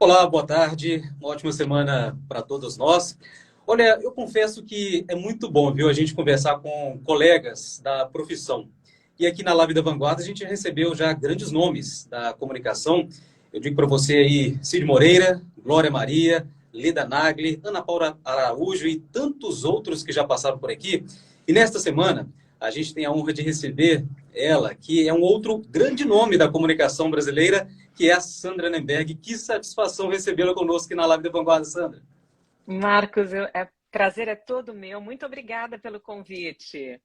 Olá, boa tarde. Uma ótima semana para todos nós. Olha, eu confesso que é muito bom, viu, a gente conversar com colegas da profissão. E aqui na Live da Vanguarda a gente recebeu já grandes nomes da comunicação. Eu digo para você aí, Cid Moreira, Glória Maria, Leda Nagli, Ana Paula Araújo e tantos outros que já passaram por aqui. E nesta semana a gente tem a honra de receber ela, que é um outro grande nome da comunicação brasileira, que é a Sandra Nemberg. Que satisfação recebê-la conosco aqui na Live da Vanguarda, Sandra. Marcos, prazer é todo meu. Muito obrigada pelo convite.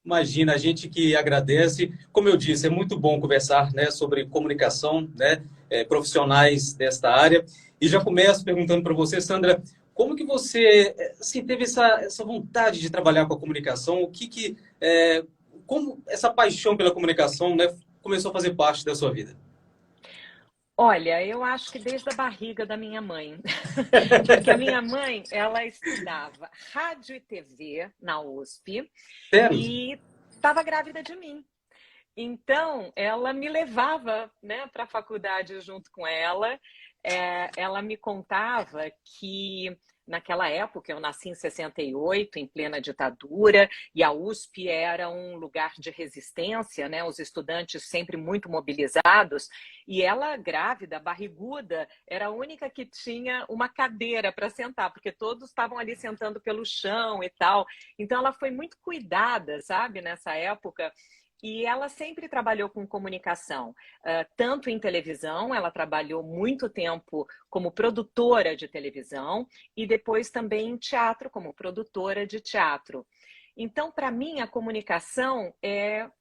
Imagina, a gente que agradece. Como eu disse, é muito bom conversar, né, sobre comunicação, né, profissionais desta área. E já começo perguntando para você, Sandra, como que você assim, teve essa vontade de trabalhar com a comunicação? Como essa paixão pela comunicação, né, começou a fazer parte da sua vida? Olha, eu acho que desde a barriga da minha mãe, porque a minha mãe, ela estudava rádio e TV na USP Sério? e estava grávida de mim. Então, ela me levava, né, para a faculdade junto com ela. Ela me contava que naquela época, eu nasci em 68, em plena ditadura, e a USP era um lugar de resistência, né? Os estudantes sempre muito mobilizados, e ela, grávida, barriguda, era a única que tinha uma cadeira para sentar, porque todos estavam ali sentando pelo chão e tal. Então, ela foi muito cuidada, sabe, nessa época. E ela sempre trabalhou com comunicação, tanto em televisão, ela trabalhou muito tempo como produtora de televisão e depois também em teatro, como produtora de teatro. Então, para mim, a comunicação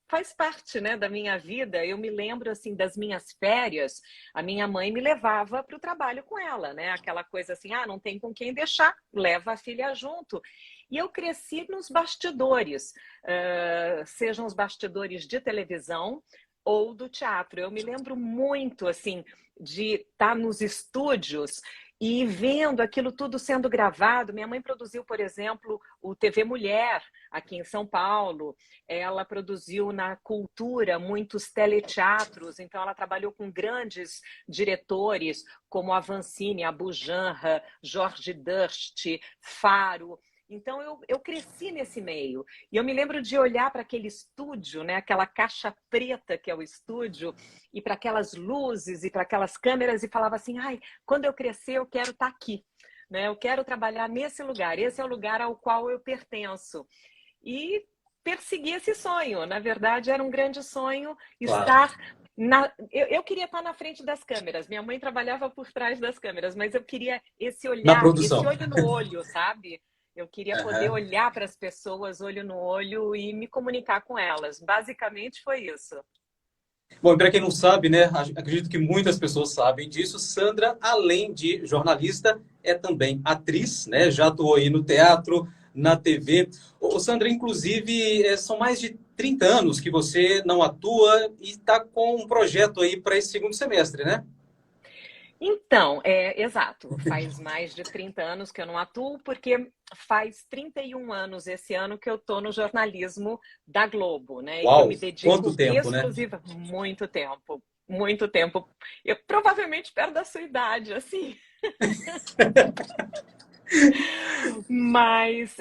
faz parte, né, da minha vida. Eu me lembro assim das minhas férias, a minha mãe me levava para o trabalho com ela, né? Aquela coisa assim, não tem com quem deixar, leva a filha junto. E eu cresci nos bastidores, sejam os bastidores de televisão ou do teatro. Eu me lembro muito assim de estar nos estúdios e vendo aquilo tudo sendo gravado. Minha mãe produziu, por exemplo, o TV Mulher aqui em São Paulo. Ela produziu na Cultura muitos teleteatros, então ela trabalhou com grandes diretores como a Avancini, a Bujanra, Jorge Durst, Faro. Então, eu cresci nesse meio. E eu me lembro de olhar para aquele estúdio, né, aquela caixa preta que é o estúdio, e para aquelas luzes e para aquelas câmeras, e falava assim, quando eu crescer, eu quero estar aqui. Né? Eu quero trabalhar nesse lugar. Esse é o lugar ao qual eu pertenço. E persegui esse sonho. Na verdade, era um grande sonho Claro. estar... Eu queria estar na frente das câmeras. Minha mãe trabalhava por trás das câmeras, mas eu queria esse Na olhar, esse produção. olho no olho, sabe? Eu queria poder Aham. olhar para as pessoas, olho no olho, e me comunicar com elas. Basicamente foi isso. Bom, para quem não sabe, né, acredito que muitas pessoas sabem disso, Sandra, além de jornalista, é também atriz, né? Já atuou aí no teatro, na TV. Ô, Sandra, inclusive, são mais de 30 anos que você não atua e está com um projeto aí para esse segundo semestre, né? Então, exato, faz mais de 30 anos que eu não atuo, porque faz 31 anos esse ano que eu estou no jornalismo da Globo, né? E que eu Uau, me quanto dedico tempo, né? muito tempo, muito tempo. Eu provavelmente perto da sua idade, assim. Mas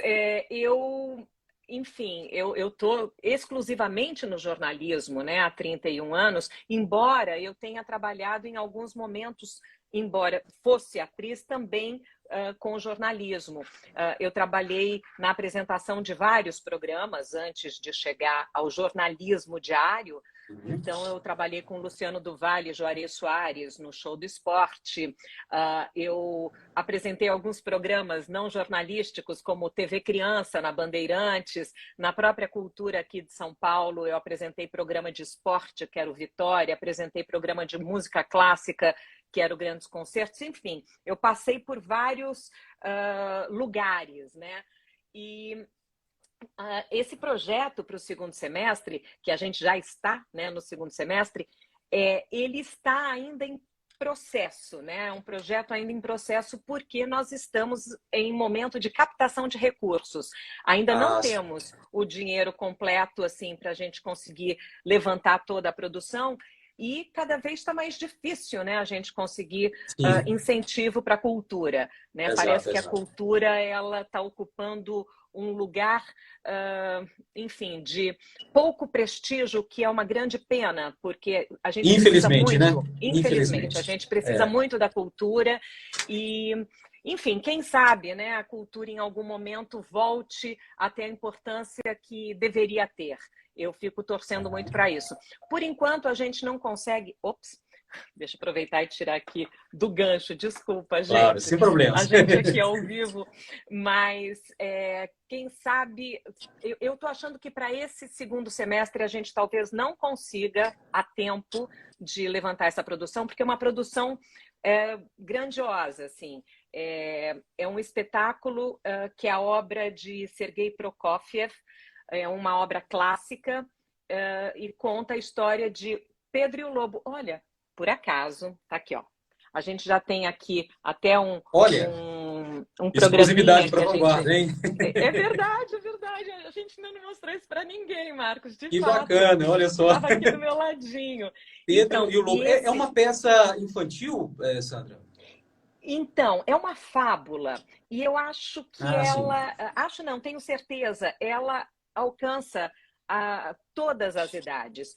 enfim, eu estou exclusivamente no jornalismo, né, há 31 anos, embora eu tenha trabalhado em alguns momentos, embora fosse atriz, também com jornalismo. Eu trabalhei na apresentação de vários programas antes de chegar ao jornalismo diário. Uhum. Então, eu trabalhei com Luciano do Vale e Juarez Soares no Show do Esporte. Eu apresentei alguns programas não jornalísticos, como TV Criança, na Bandeirantes. Na própria Cultura aqui de São Paulo, eu apresentei programa de esporte, que era o Vitória. Apresentei programa de música clássica, que era o Grandes Concertos. Enfim, eu passei por vários lugares, né? E esse projeto para o segundo semestre, que a gente já está, né, no segundo semestre, ele está ainda em processo, né? É um projeto ainda em processo porque nós estamos em momento de captação de recursos. Ainda não Ah, temos o dinheiro completo assim para a gente conseguir levantar toda a produção. e cada vez está mais difícil, né, a gente conseguir Sim, incentivo para a cultura, né? Parece exato, que a exato. cultura ela está ocupando um lugar, enfim, de pouco prestígio, que é uma grande pena, porque a gente precisa Infelizmente, né? muito, infelizmente, a Infelizmente. gente precisa É. muito da cultura e, enfim, quem sabe, né, a cultura em algum momento volte a ter a importância que deveria ter. Eu fico torcendo muito para isso. Por enquanto, a gente não consegue. Ops, deixa eu aproveitar e tirar aqui do gancho. Desculpa, Claro, gente. sem A problemas. gente aqui ao vivo. Mas quem sabe. Eu estou achando que para esse segundo semestre a gente talvez não consiga a tempo de levantar essa produção, porque é uma produção grandiosa, assim. É um espetáculo que é a obra de Sergei Prokofiev, é uma obra clássica e conta a história de Pedro e o Lobo. Olha, por acaso, tá aqui, ó. A gente já tem aqui até Olha, um exclusividade programinha para que a a gente. vanguarda, hein? É verdade, é verdade. A gente ainda não mostrou isso para ninguém, Marcos. De Que fato, bacana, olha só. estava aqui do meu ladinho. Pedro e o E Lobo. É esse. uma peça infantil, Sandra? Então, é uma fábula. E eu acho que Ah, sim. ela. Acho não, tenho certeza. Ela alcança todas as idades.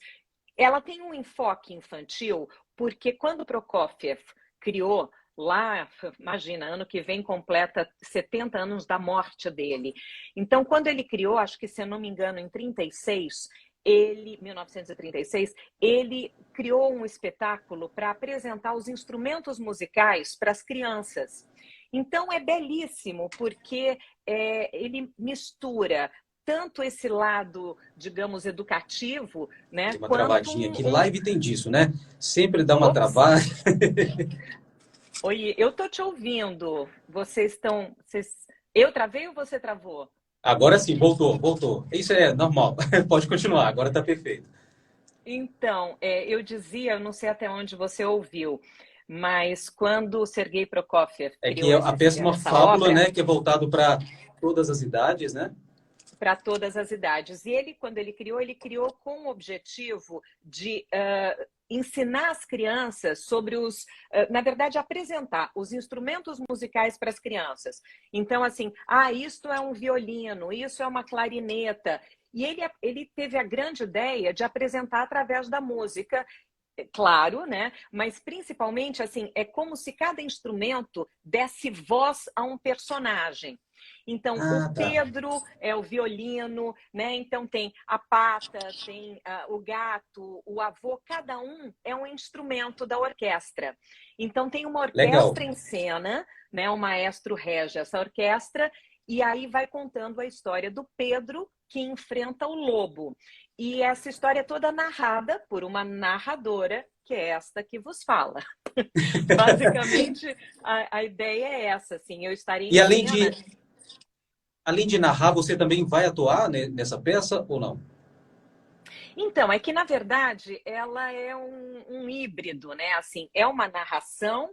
Ela tem um enfoque infantil, porque quando Prokofiev criou lá, imagina, ano que vem completa 70 anos da morte dele. Então, quando ele criou, acho que se eu não me engano, em 36, 1936, ele criou um espetáculo para apresentar os instrumentos musicais para as crianças. Então, é belíssimo, porque ele mistura tanto esse lado, digamos, educativo, né, Deu uma quanto travadinha aqui. Live tem disso, né? Sempre dá uma Ops! travada. Oi, eu tô te ouvindo. Vocês estão... Eu travei ou você travou? Agora sim, voltou, voltou. Isso é normal. Pode continuar, agora está perfeito. Então, eu dizia, eu não sei até onde você ouviu, mas quando o Sergei Prokofiev É que criou a peça é uma essa fábula, obra, né? Que é voltado para todas as idades, né? para todas as idades. E ele, quando ele criou com o objetivo de ensinar as crianças sobre na verdade, apresentar os instrumentos musicais para as crianças. Então, assim, isto é um violino, isso é uma clarineta. E ele teve a grande ideia de apresentar através da música, claro, né? Mas principalmente assim, é como se cada instrumento desse voz a um personagem. Então, o Ah, tá. Pedro é o violino, né? Então tem a pata, tem o gato, o avô, cada um é um instrumento da orquestra. Então tem uma Legal. orquestra em cena, né? O maestro rege essa orquestra e aí vai contando a história do Pedro que enfrenta o lobo. E essa história é toda narrada por uma narradora, que é esta que vos fala. Basicamente, a ideia é essa, assim, eu estaria E em cena. além de narrar, você também vai atuar nessa peça ou não? Então, é que, na verdade, ela é um híbrido, né? Assim, é uma narração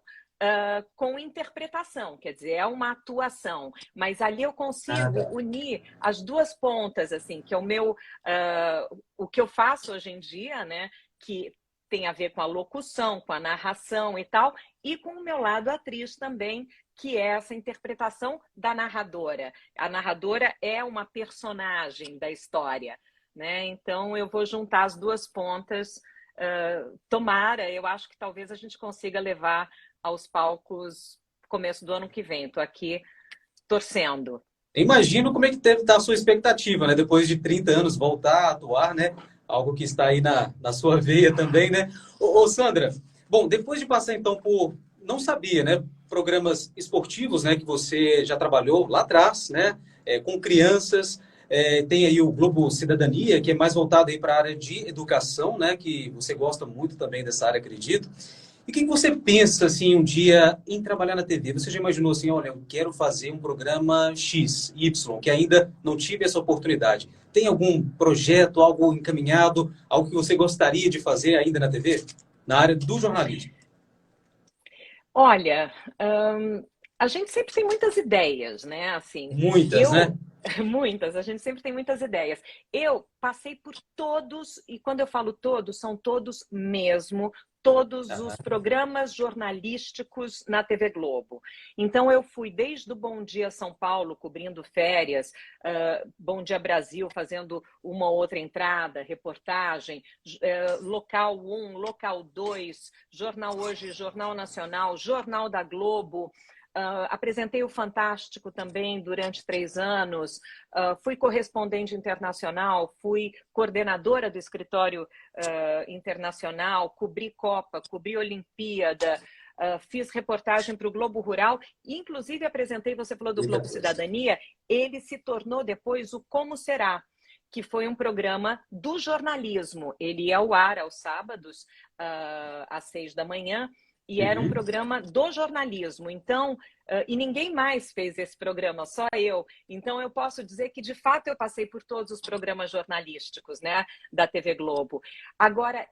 com interpretação, quer dizer, é uma atuação, mas ali eu Ah, consigo tá. unir as duas pontas, assim, que é o que eu faço hoje em dia, né, que tem a ver com a locução, com a narração e tal, e com o meu lado atriz também, que é essa interpretação da narradora. A narradora é uma personagem da história, né? Então eu vou juntar as duas pontas. Tomara, eu acho que talvez a gente consiga levar aos palcos começo do ano que vem. Estou aqui torcendo. Imagino como é que deve estar a sua expectativa, né? Depois de 30 anos voltar a atuar, né? Algo que está aí na sua veia também, né? Sandra, bom, depois de passar então por, não sabia, né? Programas esportivos, né? Que você já trabalhou lá atrás, né? Com crianças. Tem aí o Globo Cidadania, que é mais voltado aí para a área de educação, né? Que você gosta muito também dessa área, acredito. E o que você pensa, assim, um dia em trabalhar na TV? Você já imaginou assim, olha, eu quero fazer um programa X, Y, que ainda não tive essa oportunidade. Tem algum projeto, algo encaminhado, algo que você gostaria de fazer ainda na TV? Na área do jornalismo? Olha, a gente sempre tem muitas ideias, né? Assim, Muitas, eu né? Muitas, a gente sempre tem muitas ideias. Eu passei por todos, e quando eu falo todos, são todos mesmo, todos os programas jornalísticos na TV Globo. Então, eu fui desde o Bom Dia São Paulo, cobrindo férias, Bom Dia Brasil, fazendo uma outra entrada, reportagem, Local 1, Local 2, Jornal Hoje, Jornal Nacional, Jornal da Globo. Apresentei o Fantástico também durante 3 anos, fui correspondente internacional, fui coordenadora do escritório internacional, cobri Copa, cobri Olimpíada, fiz reportagem para o Globo Rural, e inclusive apresentei, você falou do Globo Cidadania, ele se tornou depois o Como Será, que foi um programa do jornalismo. Ele ia ao ar aos sábados, às 6 da manhã, e era um programa do jornalismo. Então, e ninguém mais fez esse programa, só eu. Então, eu posso dizer que, de fato, eu passei por todos os programas jornalísticos, né, da TV Globo. Agora,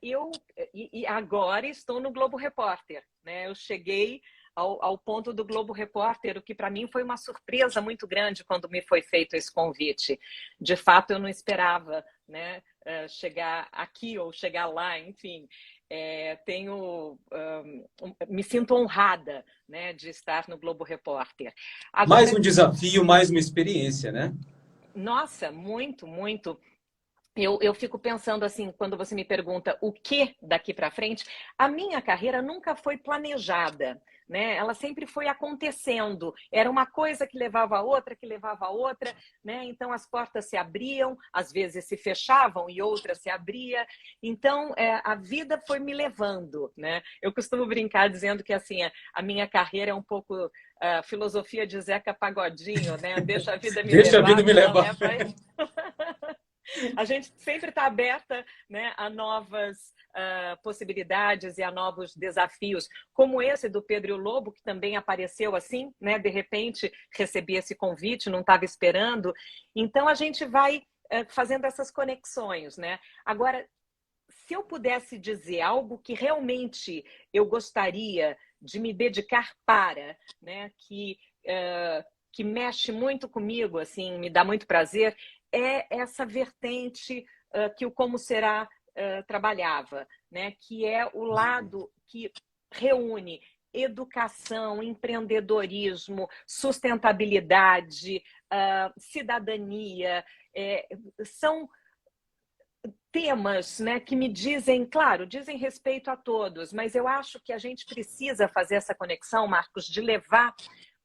agora estou no Globo Repórter, né? Eu cheguei ao ponto do Globo Repórter, o que para mim foi uma surpresa muito grande quando me foi feito esse convite. De fato, eu não esperava, né, chegar aqui ou chegar lá, enfim. Me sinto honrada, né, de estar no Globo Repórter. Agora, mais um desafio, mais uma experiência, né? Nossa, muito, muito. Eu fico pensando assim, quando você me pergunta o que daqui para frente, a minha carreira nunca foi planejada, né? Ela sempre foi acontecendo. Era uma coisa que levava a outra, né? Então as portas se abriam, às vezes se fechavam e outras se abria. Então a vida foi me levando, né? Eu costumo brincar dizendo que assim a minha carreira é um pouco a filosofia de Zeca Pagodinho, né? Deixa a vida me Deixa levar. a vida me levar. A gente sempre está aberta, né, a novas possibilidades e a novos desafios, como esse do Pedro Lobo, que também apareceu assim, né? De repente recebi esse convite, não estava esperando. Então a gente vai fazendo essas conexões, né? Agora, se eu pudesse dizer algo que realmente eu gostaria de me dedicar para, né, que mexe muito comigo, assim, me dá muito prazer, é essa vertente que o Como Será trabalhava, né? Que é o lado que reúne educação, empreendedorismo, sustentabilidade, cidadania. São temas, né, que me dizem, claro, dizem respeito a todos, mas eu acho que a gente precisa fazer essa conexão, Marcos, de levar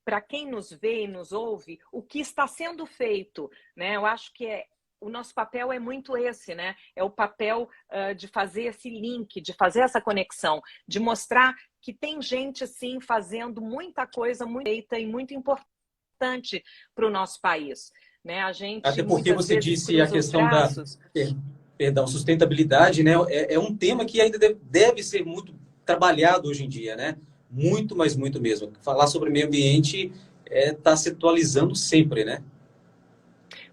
para quem nos vê e nos ouve o que está sendo feito, né? Eu acho que o nosso papel é muito esse, né? É o papel de fazer esse link, de fazer essa conexão, de mostrar que tem gente, sim, fazendo muita coisa muito feita e muito importante para o nosso país, né? A gente, até porque muitas você vezes, disse a cruza os questão da braços. perdão, sustentabilidade, né? É um tema que ainda deve ser muito trabalhado hoje em dia, né? Muito, mas muito mesmo. Falar sobre meio ambiente está se atualizando sempre, né?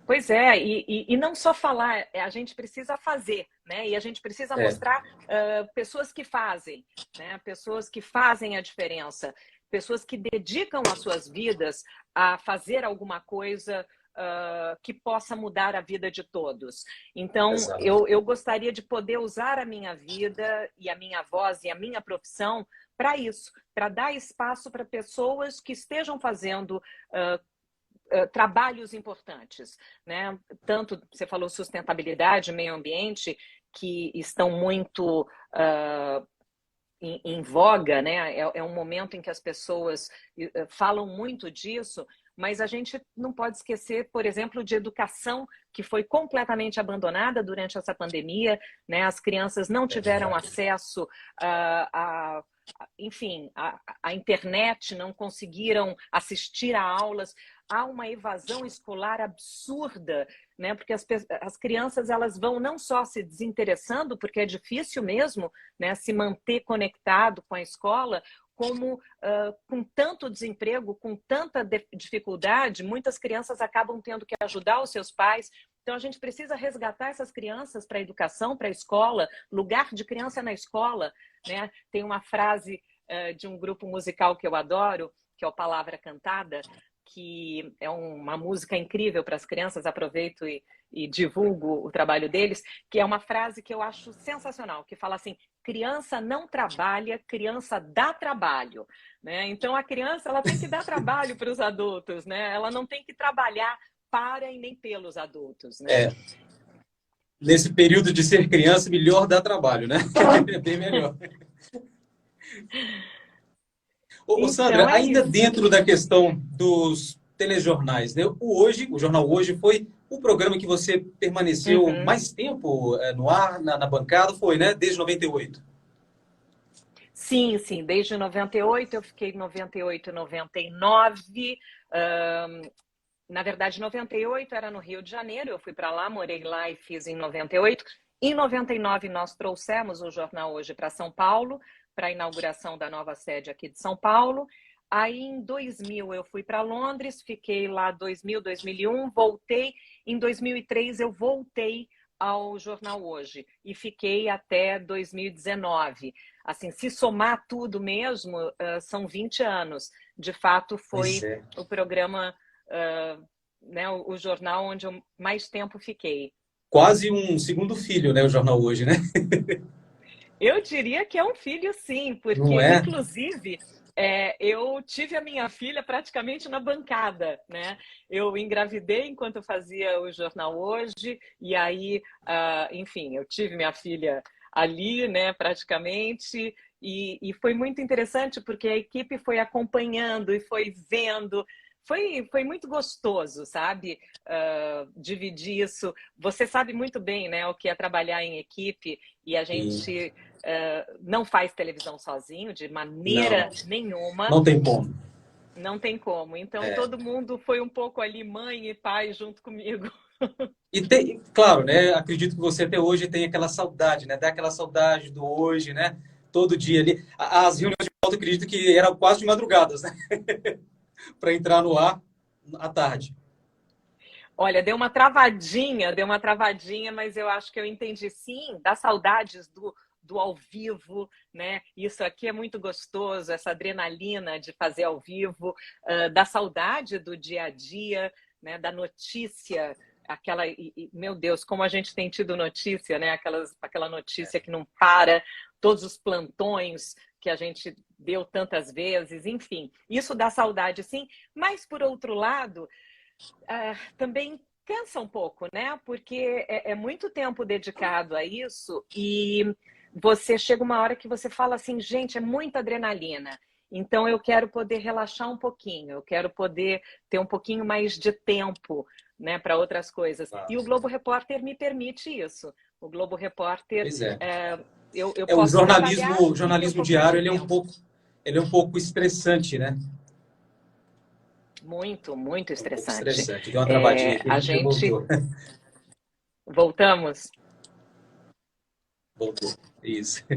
Pois é, e não só falar, a gente precisa fazer, né? E a gente precisa mostrar pessoas que fazem, né? Pessoas que fazem a diferença, pessoas que dedicam as suas vidas a fazer alguma coisa que possa mudar a vida de todos. Então, Exato. eu gostaria de poder usar a minha vida e a minha voz e a minha profissão para isso, para dar espaço para pessoas que estejam fazendo trabalhos importantes, né? Tanto, você falou sustentabilidade, meio ambiente, que estão muito em voga, né? É um momento em que as pessoas falam muito disso, mas a gente não pode esquecer, por exemplo, de educação, que foi completamente abandonada durante essa pandemia, né? As crianças não tiveram acesso enfim, a internet, não conseguiram assistir a aulas. Há uma evasão escolar absurda, né? Porque as crianças elas vão não só se desinteressando, porque é difícil mesmo, né, se manter conectado com a escola, como com tanto desemprego, com tanta dificuldade, muitas crianças acabam tendo que ajudar os seus pais. Então, a gente precisa resgatar essas crianças para a educação, para a escola, lugar de criança na escola, né? Tem uma frase de um grupo musical que eu adoro, que é o Palavra Cantada, que é uma música incrível para as crianças, aproveito e divulgo o trabalho deles, que é uma frase que eu acho sensacional, que fala assim: criança não trabalha, criança dá trabalho, né? Então a criança ela tem que dar trabalho para os adultos, né? Ela não tem que trabalhar para e nem pelos adultos, né? É, nesse período de ser criança, melhor dar trabalho, né? É bem melhor. Ô, Então Sandra, é ainda isso. dentro da questão dos telejornais, né? O Jornal Hoje, foi o programa que você permaneceu Uhum. mais tempo no ar, na bancada, foi, né? Desde 98. Sim, sim, desde 98, eu fiquei 98, 99. Na verdade, 98 era no Rio de Janeiro, eu fui para lá, morei lá e fiz em 98. Em 99, nós trouxemos o Jornal Hoje para São Paulo, para a inauguração da nova sede aqui de São Paulo. Aí, em 2000, eu fui para Londres, fiquei lá 2000, 2001, voltei. Em 2003, eu voltei ao Jornal Hoje e fiquei até 2019. Assim, se somar tudo mesmo, são 20 anos. De fato, Pois foi é. o programa, né, o jornal onde eu mais tempo fiquei. Quase um segundo filho, né? O Jornal Hoje, né? Eu diria que é um filho, sim, Não porque, é? inclusive, eu tive a minha filha praticamente na bancada, né? Eu engravidei enquanto eu fazia o Jornal Hoje, e aí, enfim, eu tive minha filha ali, né, praticamente, e foi muito interessante porque a equipe foi acompanhando e foi vendo. Foi muito gostoso, sabe? Dividir isso. Você sabe muito bem, né, o que é trabalhar em equipe, e a E gente não faz televisão sozinho, de não, maneira nenhuma, não tem como. não tem como. Então, É. todo mundo foi um pouco ali, mãe e pai, junto comigo. E tem, claro, né? Acredito que você até hoje tem aquela saudade, né? Dá aquela saudade do hoje, né? Todo dia ali. As reuniões de pauta, acredito que eram quase de madrugadas, né? Para entrar no ar à tarde. Olha, deu uma travadinha, mas eu acho que eu entendi sim, dá saudades do ao vivo, né? Isso aqui é muito gostoso, essa adrenalina de fazer ao vivo, dá saudade do dia a dia, né? Da notícia, aquela, meu Deus, como a gente tem tido notícia, né? Aquela notícia que não para, todos os plantões que a gente deu tantas vezes, enfim, isso dá saudade, sim. Mas por outro lado, também cansa um pouco, né? Porque é muito tempo dedicado a isso e você chega uma hora que você fala assim, gente, é muita adrenalina. Então eu quero poder relaxar um pouquinho, eu quero poder ter um pouquinho mais de tempo, né, para outras coisas. E o Globo Repórter me permite isso. O Globo Repórter, Pois é. eu O posso trabalhar jornalismo, o e ter um jornalismo pouquinho diário, de tempo. ele é um pouco estressante, né? Muito, muito É um pouco estressante. estressante. Deu uma travadinha aqui, a A gente já gente, voltou. voltamos. Voltou. Isso. O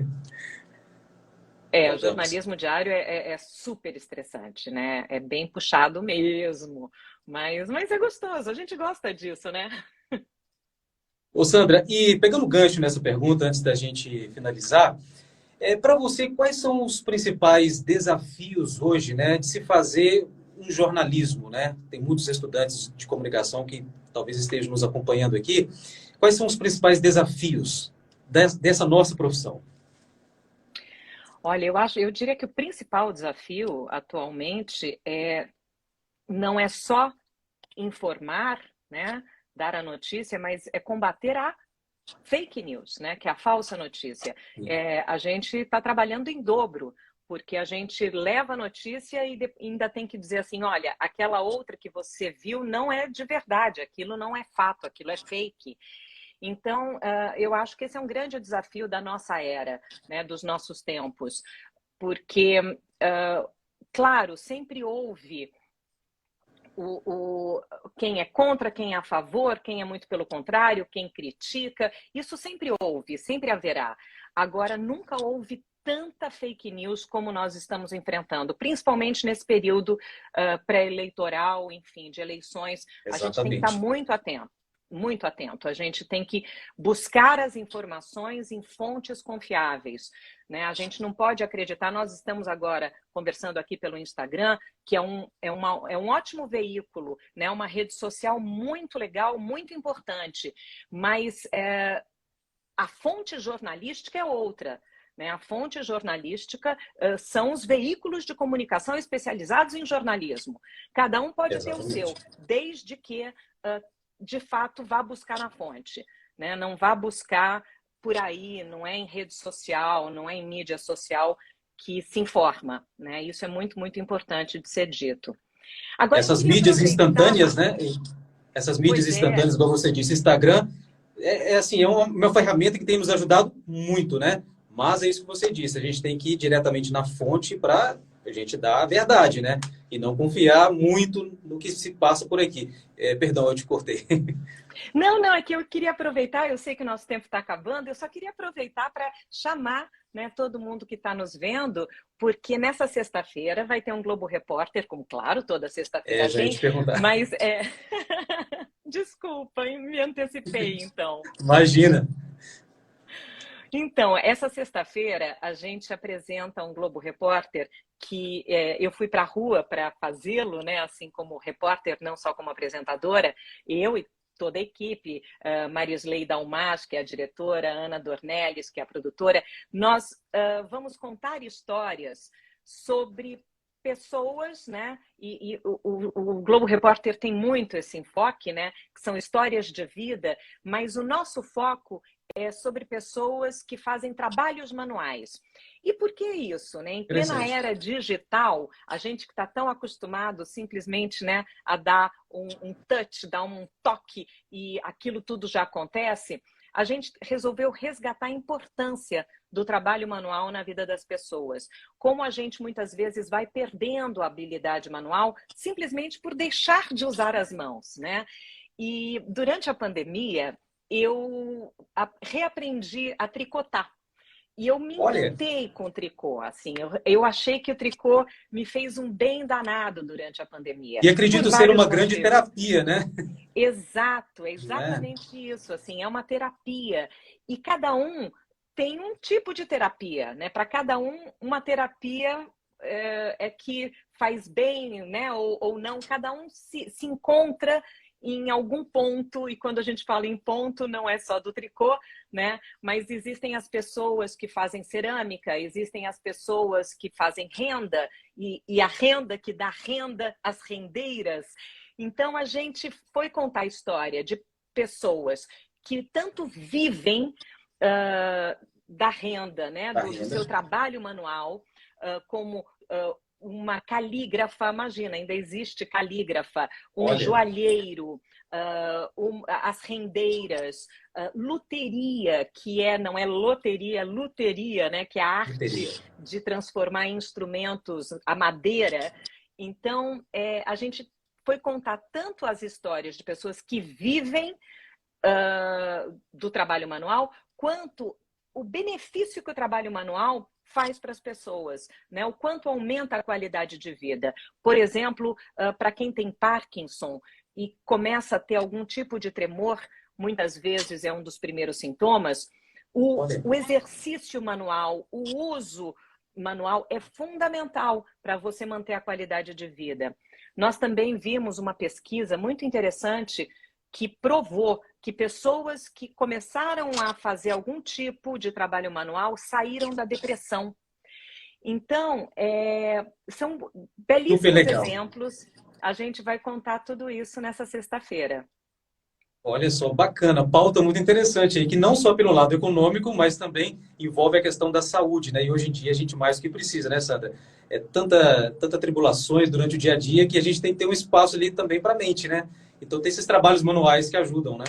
Voltamos. jornalismo diário é super estressante, né? É bem puxado mesmo, mas é gostoso, a gente gosta disso, né? Ô, Sandra, e pegando o gancho nessa pergunta, antes da gente finalizar, para você, quais são os principais desafios hoje, né, de se fazer um jornalismo, né? Tem muitos estudantes de comunicação que talvez estejam nos acompanhando aqui. Quais são os principais desafios dessa nossa profissão? Olha, eu diria que o principal desafio atualmente não é só informar, né, dar a notícia, mas é combater a fake news, né, que é a falsa notícia. A gente está trabalhando em dobro, porque a gente leva a notícia e ainda tem que dizer assim, olha, aquela outra que você viu não é de verdade, aquilo não é fato, aquilo é fake. Então, eu acho que esse é um grande desafio da nossa era, né, dos nossos tempos, porque, claro, sempre houve quem é contra, quem é a favor, quem é muito pelo contrário, quem critica. Isso sempre houve, sempre haverá. Agora, nunca houve tanta fake news como nós estamos enfrentando, principalmente nesse período pré-eleitoral, enfim, de eleições. A gente tem que estar Exatamente. muito atento. muito atento. A gente tem que buscar as informações em fontes confiáveis, né? A gente não pode acreditar. Nós estamos agora conversando aqui pelo Instagram, que é um ótimo veículo, né? Uma rede social muito legal, muito importante, mas a fonte jornalística é outra. Né? A fonte jornalística são os veículos de comunicação especializados em jornalismo. Cada um pode ter o seu, desde que, de fato, vá buscar na fonte. Né? Não vá buscar por aí, não é em rede social, não é em mídia social que se informa. Né? Isso é muito, muito importante de ser dito. Agora, essas mídias instantâneas, né? Essas mídias instantâneas, como você disse, Instagram, assim, é uma ferramenta que tem nos ajudado muito, né? Mas é isso que você disse, a gente tem que ir diretamente na fonte para a gente dar a verdade, né? E não confiar muito no que se passa por aqui. Perdão, eu te cortei. Não, é que eu queria aproveitar, eu sei que o nosso tempo está acabando, eu só queria aproveitar para chamar, né, todo mundo que está nos vendo, porque nessa sexta-feira vai ter um Globo Repórter, como claro, toda sexta-feira já ia te perguntar. Mas desculpa, me antecipei, então. Imagina. Então, essa sexta-feira a gente apresenta um Globo Repórter que eu fui para a rua para fazê-lo, né? Assim como repórter, não só como apresentadora, eu e toda a equipe, Marisley Dalmas, que é a diretora, Ana Dornelles, que é a produtora, nós vamos contar histórias sobre pessoas, né? E o Globo Repórter tem muito esse enfoque, né? Que são histórias de vida, mas o nosso foco é sobre pessoas que fazem trabalhos manuais. E por que isso? Né? Em plena era digital, a gente que está tão acostumado simplesmente, né, a dar um touch, dar um toque e aquilo tudo já acontece, a gente resolveu resgatar a importância do trabalho manual na vida das pessoas. Como a gente muitas vezes vai perdendo a habilidade manual simplesmente por deixar de usar as mãos, né? E durante a pandemia, eu reaprendi a tricotar. E eu me encantei com o tricô. Assim, eu achei que o tricô me fez um bem danado durante a pandemia. E acredito ser uma grande terapia, né? Exato, é exatamente isso. Assim, é uma terapia. E cada um tem um tipo de terapia, né? Para cada um, uma terapia que faz bem, né? Ou não. Cada um se encontra em algum ponto, e quando a gente fala em ponto, não é só do tricô, né? Mas existem as pessoas que fazem cerâmica, existem as pessoas que fazem renda, e a renda que dá renda às rendeiras. Então, a gente foi contar a história de pessoas que tanto vivem da renda, né? Do seu trabalho manual, como uma calígrafa, imagina, ainda existe calígrafa, joalheiro, as rendeiras, luteria, que não é loteria, luteria, né? Que é a arte de transformar em instrumentos a madeira. Então, a gente foi contar tanto as histórias de pessoas que vivem do trabalho manual, quanto o benefício que o trabalho manual faz para as pessoas, né? O quanto aumenta a qualidade de vida. Por exemplo, para quem tem Parkinson e começa a ter algum tipo de tremor, muitas vezes é um dos primeiros sintomas, o exercício manual, o uso manual é fundamental para você manter a qualidade de vida. Nós também vimos uma pesquisa muito interessante que provou que pessoas que começaram a fazer algum tipo de trabalho manual saíram da depressão. Então, são belíssimos exemplos. A gente vai contar tudo isso nessa sexta-feira. Olha só, bacana, pauta muito interessante aí, que não só pelo lado econômico, mas também envolve a questão da saúde, né? E hoje em dia a gente mais do que precisa, né, Sandra? Tanta tribulações durante o dia a dia que a gente tem que ter um espaço ali também para a mente, né? Então tem esses trabalhos manuais que ajudam, né?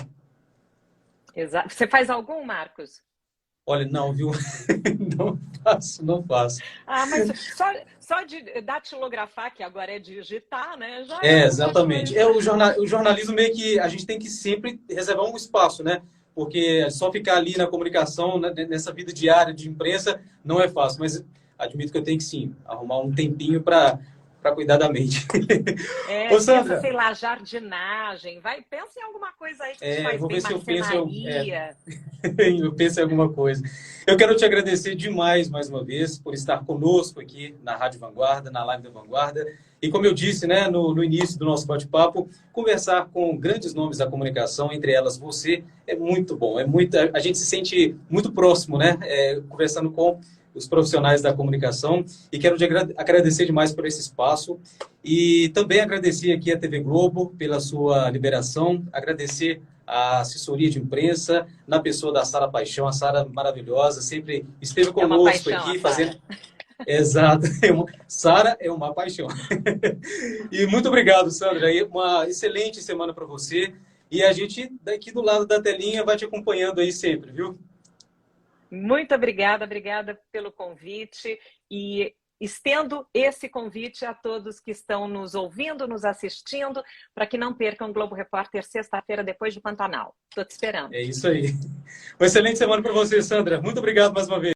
Exato. Você faz algum, Marcos? Olha, não, viu? Não faço. Mas só de datilografar, que agora é digitar, né? Já exatamente. O jornalismo meio que a gente tem que sempre reservar um espaço, né? Porque só ficar ali na comunicação, nessa vida diária de imprensa, não é fácil. Mas admito que eu tenho que, sim, arrumar um tempinho para para cuidar da mente. É, Ô, pensa, Sandra, sei lá, jardinagem, vai, pensa em alguma coisa aí que te eu faz vou bem, ver se eu penso, marcenaria. eu penso em alguma coisa. Eu quero te agradecer demais, mais uma vez, por estar conosco aqui na Rádio Vanguarda, na Live da Vanguarda. E como eu disse, né, no início do nosso bate-papo, conversar com grandes nomes da comunicação, entre elas você, é muito bom. A gente se sente muito próximo, né, conversando com os profissionais da comunicação. E quero te agradecer demais por esse espaço. E também agradecer aqui a TV Globo pela sua liberação, agradecer a assessoria de imprensa, na pessoa da Sara Paixão, a Sara maravilhosa, sempre esteve É uma conosco paixão, a aqui Sara. fazendo. Exato, Sara é uma paixão. E muito obrigado, Sandra. E uma excelente semana para você. E a gente daqui do lado da telinha vai te acompanhando aí sempre, viu? Muito obrigada, obrigada pelo convite e estendo esse convite a todos que estão nos ouvindo, nos assistindo, para que não percam o Globo Repórter sexta-feira depois de Pantanal. Estou te esperando. É isso aí. Uma excelente semana para você, Sandra. Muito obrigado mais uma vez.